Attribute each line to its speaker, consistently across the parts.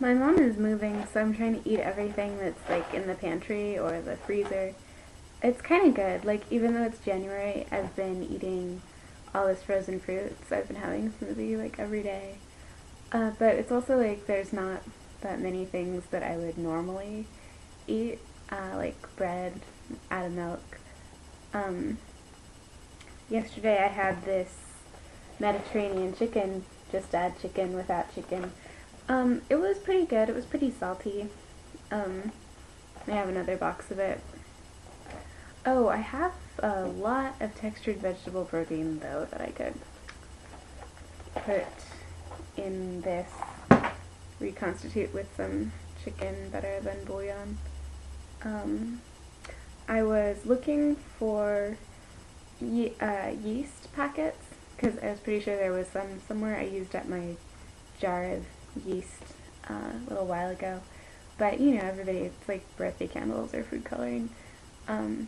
Speaker 1: My mom is moving, so I'm trying to eat everything that's like in the pantry or the freezer. It's kind of good. Like, even though it's January, I've been eating all this frozen fruit, so I've been having a smoothie like every day. But it's also like there's not that many things that I would normally eat, like bread, out of milk. Um, Yesterday I had this Mediterranean chicken, just add chicken without chicken. It was pretty good. It was pretty salty. Um, I have another box of it. Oh, I have a lot of textured vegetable protein though that I could put in this, reconstitute with some chicken better than bouillon. Um, I was looking for yeast packets because I was pretty sure there was some somewhere. I used up my jar of yeast a little while ago. But you know, everybody, it's like birthday candles or food coloring. Um,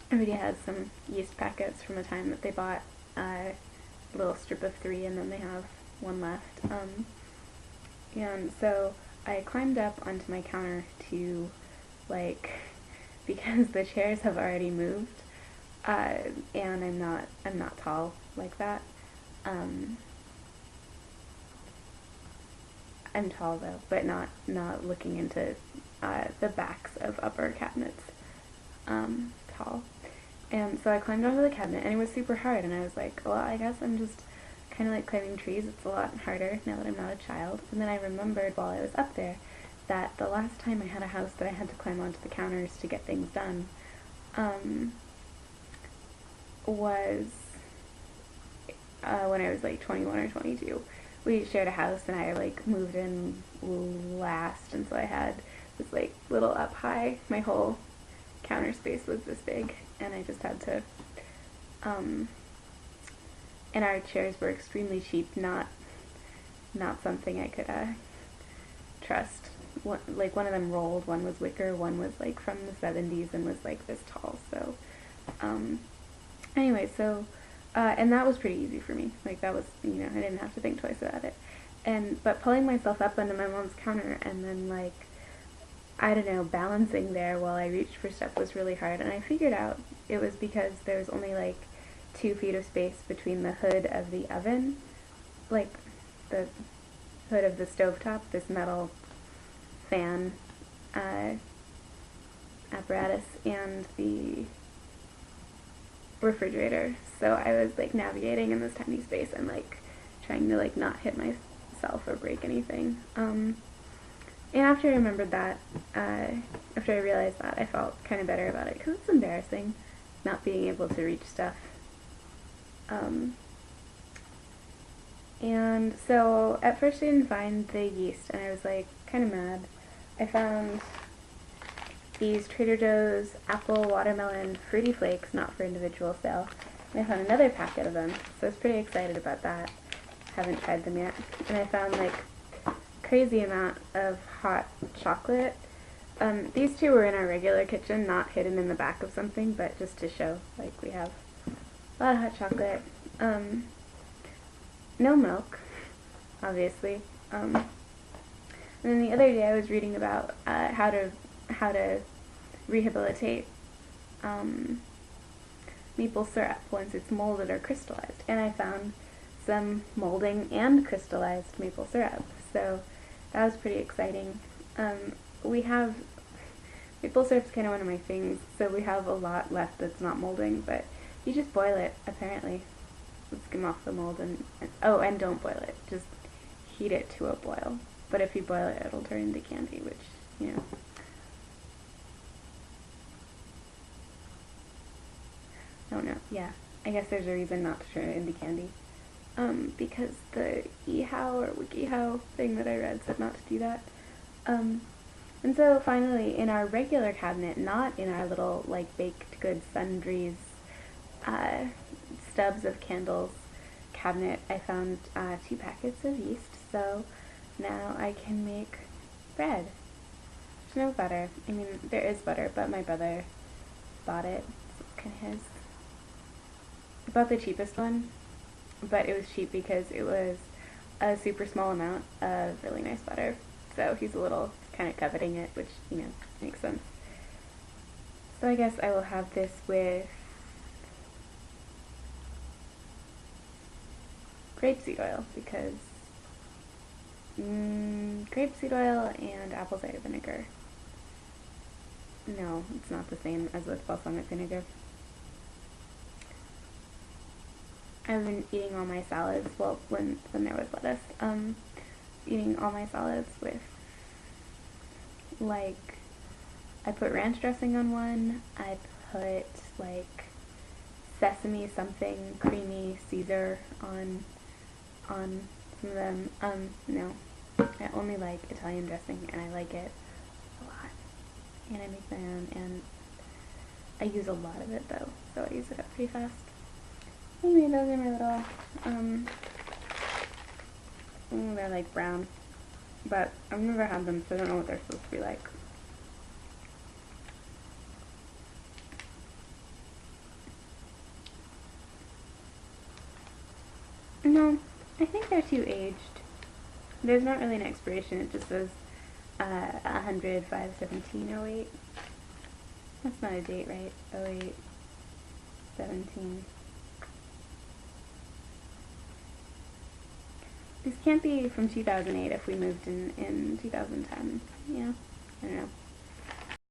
Speaker 1: Everybody has some yeast packets from the time that they bought a little strip of 3 and then they have one left. And so I climbed up onto my counter to, like, because the chairs have already moved, and I'm not tall like that. Um, I'm tall though, but not looking into the backs of upper cabinets. Tall. And so I climbed onto the cabinet, and it was super hard, and I was like, well, I guess I'm just kind of like climbing trees. It's a lot harder now that I'm not a child. And then I remembered while I was up there that the last time I had a house that I had to climb onto the counters to get things done um, was when I was like 21 or 22. We shared a house, and I like moved in last, and so I had this like little up high. My whole counter space was this big, and I just had to um, and our chairs were extremely cheap, not something I could trust. One of them rolled, one was wicker, one was like from the 70s and was like this tall. So um, anyway, so and that was pretty easy for me. Like, that was, I didn't have to think twice about it. But pulling myself up onto my mom's counter and then, like, I don't know, balancing there while I reached for stuff was really hard. And I figured out it was because there was only like 2 feet of space between the hood of the oven, like the hood of the stovetop, this metal fan apparatus, and the refrigerator. So I was like navigating in this tiny space and like trying to like not hit myself or break anything. And after I remembered that, after I realized that, I felt kind of better about it, because it's embarrassing not being able to reach stuff. And so at first I didn't find the yeast, and I was like kind of mad. I found these Trader Joe's apple watermelon fruity flakes, not for individual sale. And I found another packet of them, so I was pretty excited about that. Haven't tried them yet. And I found like crazy amount of hot chocolate. These two were in our regular kitchen, not hidden in the back of something, but just to show, like, we have a lot of hot chocolate. No milk, obviously. And then the other day I was reading about how to rehabilitate maple syrup once it's molded or crystallized, and I found some molding and crystallized maple syrup. So that was pretty exciting. We have maple syrup's kind of one of my things, so we have a lot left that's not molding, but you just boil it, apparently. Skim off the mold and don't boil it. Just heat it to a boil. But if you boil it, it'll turn into candy, which, I don't know. Yeah, I guess there's a reason not to turn it into candy. Because the eHow or WikiHow thing that I read said not to do that. And so finally, in our regular cabinet, not in our little, like, baked goods sundries, stubs of candles cabinet, I found 2 packets of yeast, so now I can make bread. There's no butter. I mean, there is butter, but my brother bought it, so it's kind of his. I bought the cheapest one, but it was cheap because it was a super small amount of really nice butter. so he's a little kind of coveting it, which, you know, makes sense. So I guess I will have this with grapeseed oil, because grapeseed oil and apple cider vinegar. No, it's not the same as with balsamic vinegar. I've been eating all my salads, well, when there was lettuce, eating all my salads with, like, I put ranch dressing on one, I put, like, sesame something creamy Caesar on some of them. No, I only like Italian dressing, and I like it a lot, and I make my own, and I use a lot of it, though, so I use it up pretty fast. Anyway, those are my little, they're like brown, but I've never had them, so I don't know what they're supposed to be like. No, I think they're too aged. There's not really an expiration, it just says 100, 5/17/08. That's not a date, right? 08, 17. These can't be from 2008 if we moved in 2010, you know? I don't know.